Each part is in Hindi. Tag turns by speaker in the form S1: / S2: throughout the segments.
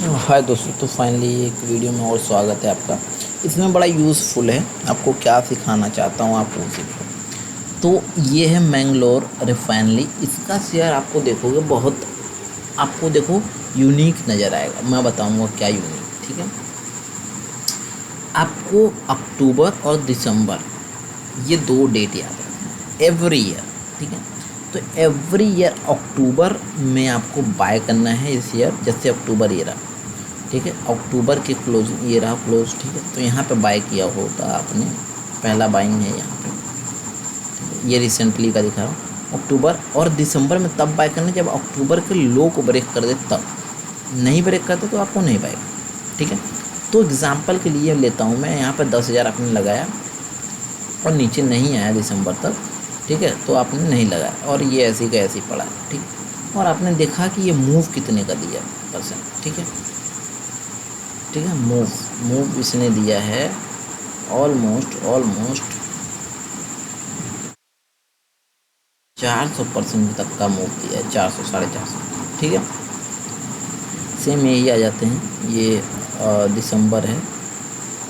S1: हाय दोस्तों, तो फाइनली एक वीडियो में और स्वागत है आपका। इसमें बड़ा यूज़फुल है, आपको क्या सिखाना चाहता हूँ आप वो सीखो। तो ये है मैंगलोर रिफाइनरी, इसका शेयर आपको देखोगे बहुत, आपको देखो यूनिक नज़र आएगा। मैं बताऊँगा क्या यूनिक, ठीक है। आपको अक्टूबर और दिसंबर ये दो डेट याद रखना एवरी ईयर, ठीक है। तो एवरी ईयर अक्टूबर में आपको बाय करना है इस ईयर, जैसे अक्टूबर ये रहा, ठीक है। अक्टूबर के क्लोज ये रहा क्लोज, ठीक है। तो यहाँ पे बाय किया होगा आपने, पहला बाइंग है यहाँ पे, ये रिसेंटली का दिखा रहा हूँ। अक्टूबर और दिसंबर में तब बाय करना जब अक्टूबर के लो को ब्रेक कर दे, तब। नहीं ब्रेक करते तो आपको नहीं बाय, ठीक है। तो एग्जाम्पल के लिए लेता हूँ मैं, यहाँ पर 10,000 आपने लगाया और नीचे नहीं आया दिसंबर तक, ठीक है। तो आपने नहीं लगाया और ये ऐसी का ऐसी पड़ा, ठीक है। और आपने देखा कि ये मूव कितने का दिया %, ठीक है, ठीक है। मूव इसने दिया है ऑलमोस्ट 400% तक का मूव दिया है, 400 450, ठीक है। सेम यही आ जाते हैं, ये दिसंबर है,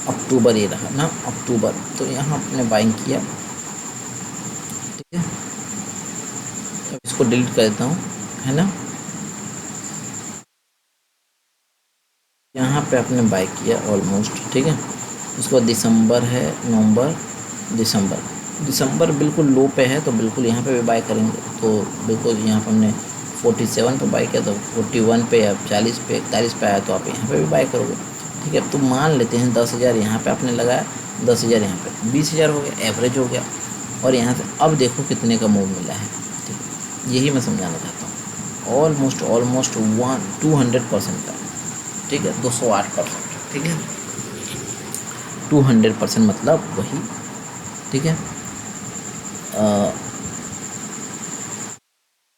S1: अक्टूबर ये रहा ना अक्टूबर, तो यहाँ आपने बाइंग किया, ठीक है। अब इसको डिलीट कर देता हूँ, है ना। यहाँ पे आपने बाय किया ऑलमोस्ट, ठीक है। उसके बाद दिसंबर है, नवंबर, दिसंबर बिल्कुल लो पे है, तो बिल्कुल यहाँ पे भी बाय करेंगे। तो बिल्कुल यहाँ पर हमने 47 पे बाय किया, तो 41 पे या 40 पे 41 पे आया, तो आप यहाँ पे भी बाय करोगे, ठीक है। तो मान लेते हैं 10,000 यहाँ पे आपने लगाया, 10,000 यहाँ पे, 20,000 हो गया, एवरेज हो गया। और यहाँ से अब देखो कितने का मूव मिला है, ठीक है। यही मैं समझाना चाहता हूँ। ऑलमोस्ट 200% का, ठीक है, 208%, ठीक है। 200% मतलब वही, ठीक है।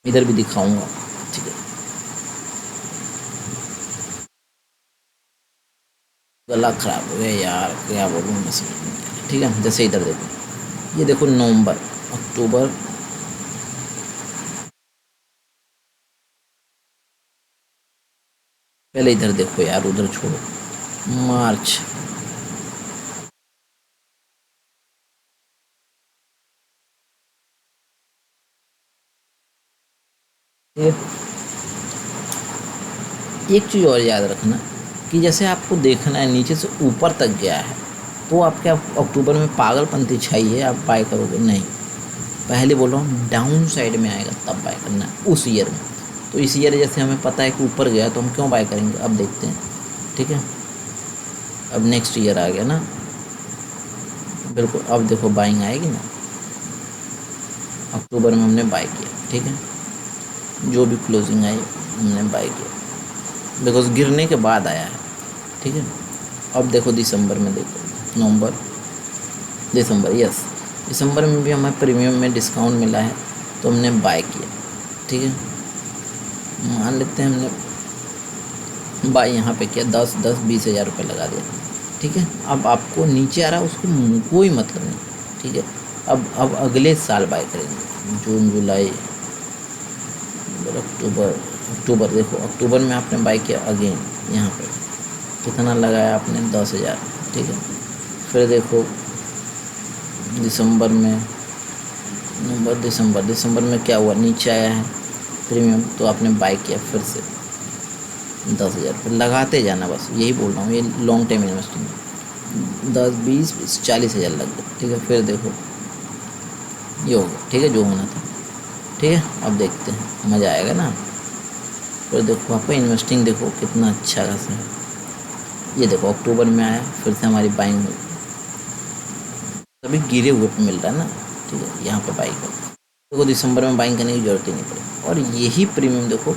S1: इधर भी दिखाऊंगा, ठीक है। गला खराब हो गया यार, क्या बोलूँ मैं, समझ नहीं आ रहा, ठीक है। जैसे इधर देखो, ये देखो नवंबर, अक्टूबर, पहले इधर देखो यार, उधर छोड़ो, मार्च, ठीक है। एक चीज़ और याद रखना कि जैसे आपको देखना है नीचे से ऊपर तक गया है, तो आपके अक्टूबर में पागलपंती छाई है, आप बाय करोगे नहीं। पहले बोल रहा हूँ डाउन साइड में आएगा तब बाय करना है उस ईयर में। तो इस ईयर जैसे हमें पता है कि ऊपर गया, तो हम क्यों बाय करेंगे, अब देखते हैं, ठीक है। अब नेक्स्ट ईयर आ गया ना, बिल्कुल। अब देखो बाइंग आएगी ना, अक्टूबर में हमने बाय किया, ठीक है। जो भी क्लोजिंग आई हमने बाय किया, बिकॉज गिरने के बाद आया है, ठीक है। अब देखो दिसंबर में, देखो नवंबर, दिसंबर, यस, दिसंबर में भी हमें प्रीमियम में डिस्काउंट मिला है, तो हमने बाय किया, ठीक है। मान लेते हैं हमने बाय यहाँ पे किया, 20,000 रुपये लगा दिया, ठीक है। अब आपको नीचे आ रहा है, उसको कोई मतलब नहीं, ठीक है। अब अगले साल बाय करेंगे, जून, जुलाई, अक्टूबर देखो, अक्टूबर में आपने बाय किया अगेन, यहाँ पे कितना लगाया आपने, 10,000, ठीक है। फिर देखो दिसंबर में, नवंबर, दिसंबर में क्या हुआ, नीचे आया है प्रीमियम, तो आपने बाय किया फिर से 10,000 रुपये, लगाते जाना, बस यही बोल रहा हूँ, ये लॉन्ग टाइम इन्वेस्टिंग। 10, 20, 40,000 लग गए, ठीक है। फिर देखो ये हो गया, ठीक है, जो होना था, ठीक है। अब देखते हैं, मज़ा आएगा ना। फिर देखो आपका इन्वेस्टिंग देखो कितना अच्छा खासा है। ये देखो अक्टूबर में आया, फिर से हमारी बाइंग हुई, तभी गिरे हुए पे मिल रहा है ना, ठीक है। यहाँ पे बाइंग करो, देखो दिसंबर में बाइंग करने की जरूरत ही नहीं पड़ी। और यही प्रीमियम देखो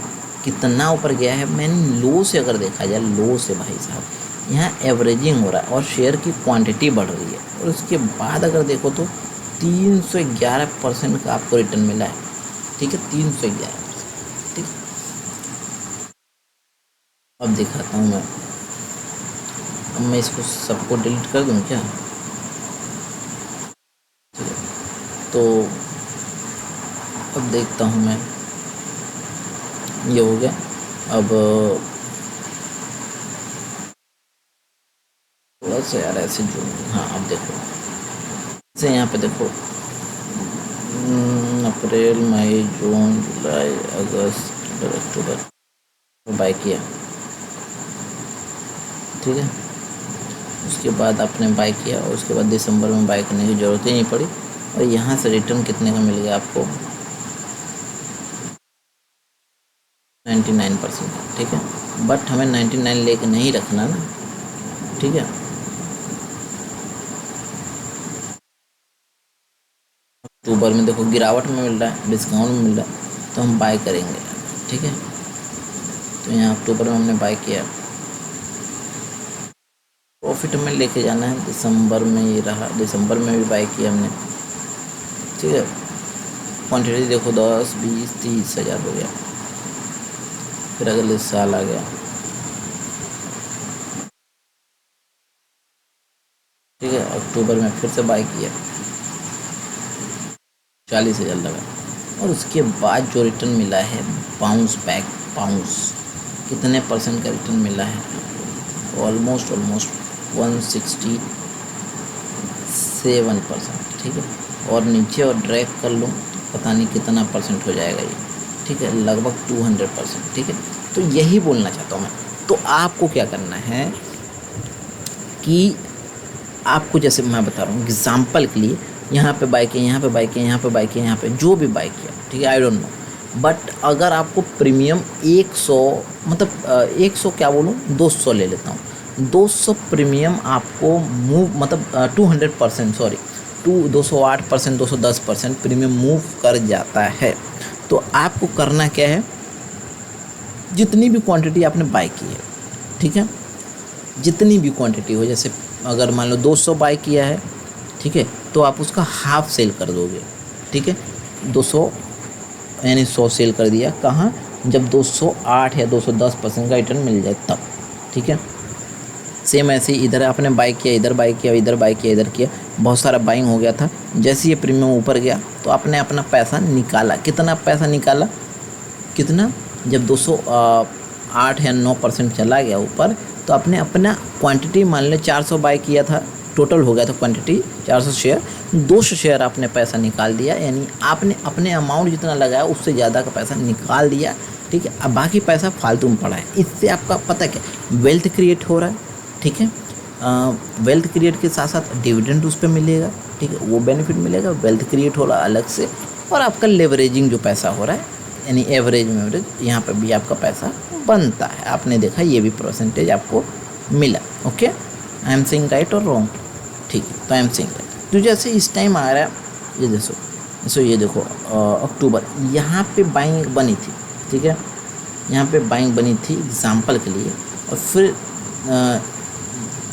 S1: कितना ऊपर गया है। मैंने लो से अगर देखा जाए, लो से भाई साहब, यहाँ एवरेजिंग हो रहा है और शेयर की क्वांटिटी बढ़ रही है, और उसके बाद अगर देखो तो 311% का आपको रिटर्न मिला है, ठीक है, 311%, ठीक। अब दिखाता हूँ मैं, अब मैं इसको सबको डिलीट कर दूँ क्या, तो अब देखता हूँ मैं, ये हो गया। अब अगस्त यार ऐसे जून, हाँ अब देखो से यहाँ पे देखो अप्रैल मई जून जुलाई अगस्त अक्टूबर बाय किया, ठीक है। उसके बाद आपने बाय किया और उसके बाद दिसंबर में बाय करने की ज़रूरत ही नहीं पड़ी, और यहाँ से रिटर्न कितने का मिल गया आपको 99%, ठीक है। बट हमें 99 लेके नहीं रखना ना, ठीक है। अक्टूबर में देखो गिरावट में मिल रहा है, डिस्काउंट में मिल रहा है, तो हम बाय करेंगे, ठीक है। तो यहाँ अक्टूबर में हमने बाय किया, प्रॉफिट में लेके जाना है। दिसंबर में ये रहा, दिसंबर में भी बाय किया हमने, ठीक है। क्वांटिटी देखो 10 20 30 हज़ार हो गया, फिर अगले साल आ गया, ठीक है। अक्टूबर में फिर से बाय किया, 40,000 लगा, और उसके बाद जो रिटर्न मिला है बाउंस बैक, बाउंस कितने परसेंट का रिटर्न मिला है, ऑलमोस्ट 167%, ठीक है। और नीचे और ड्रैग कर लूँ पता नहीं कितना परसेंट हो जाएगा ये, ठीक है, लगभग 200%, ठीक है। तो यही बोलना चाहता हूँ मैं। तो आपको क्या करना है कि आपको, जैसे मैं बता रहा हूँ एग्जाम्पल के लिए, यहाँ पे बाय किया, यहाँ पे बाय किया, यहाँ पे बाय किया, यहाँ पे जो भी बाय किया, ठीक है, आई डोंट नो। बट अगर आपको प्रीमियम 100, मतलब 100 क्या बोलूँ, 200 ले लेता हूँ, 200 प्रीमियम आपको मूव, मतलब 200%, सॉरी 208%, 210% प्रीमियम मूव कर जाता है। तो आपको करना क्या है, जितनी भी क्वांटिटी आपने बाय की है, ठीक है, जितनी भी क्वांटिटी हो, जैसे अगर मान लो 200 बाय किया है, ठीक है, तो आप उसका हाफ सेल कर दोगे, ठीक है। 200 यानी 100 सेल कर दिया, कहाँ, जब 208 या 210% का रिटर्न मिल जाए तब, ठीक है। सेम ऐसे ही इधर आपने बाय किया, इधर बाय किया, इधर बाय किया, इधर किया, बहुत सारा बाइंग हो गया था। जैसे ये प्रीमियम ऊपर गया तो आपने अपना पैसा निकाला, कितना पैसा निकाला, कितना, जब 208 या 9% चला गया ऊपर, तो आपने अपना क्वांटिटी मान लो 400 बाय किया था, टोटल हो गया था क्वांटिटी 400 शेयर, 200 शेयर आपने पैसा निकाल दिया, यानी आपने अपने अमाउंट जितना लगाया उससे ज़्यादा का पैसा निकाल दिया, ठीक है। अब बाकी पैसा फालतू में पड़ा है। इससे आपका पता क्या, वेल्थ क्रिएट हो रहा है, ठीक है। वेल्थ क्रिएट के साथ साथ डिविडेंड उस पर मिलेगा, ठीक है, वो बेनिफिट मिलेगा, वेल्थ क्रिएट हो रहा है अलग से, और आपका लेवरेजिंग जो पैसा हो रहा है, यानी एवरेज में एवरेज, यहाँ पर भी आपका पैसा बनता है। आपने देखा ये भी परसेंटेज आपको मिला, okay. I am saying right और रॉन्ग, ठीक है, तो आई एम सेइंग राइट। तो जैसे इस टाइम आ रहा है, ये देखो अक्टूबर, यहाँ पे बाइंग बनी थी, ठीक है, यहाँ पे बाइंग बनी थी एग्जाम्पल के लिए, और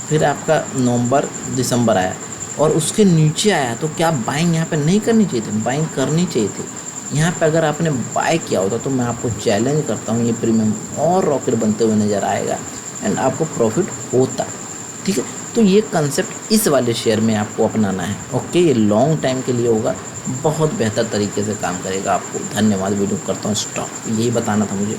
S1: फिर आपका नवंबर दिसंबर आया और उसके नीचे आया, तो क्या बाइंग यहाँ पे नहीं करनी चाहिए थी, बाइंग करनी चाहिए थी। यहाँ पे अगर आपने बाय किया होता तो मैं आपको चैलेंज करता हूँ, ये प्रीमियम और रॉकेट बनते हुए नज़र आएगा एंड आपको प्रॉफिट होता, ठीक है। तो ये कंसेप्ट इस वाले शेयर में आपको अपनाना है, ओके। ये लॉन्ग टाइम के लिए होगा, बहुत बेहतर तरीके से काम करेगा आपको। धन्यवाद, वीडियो करता हूँ स्टॉप, यही बताना था मुझे।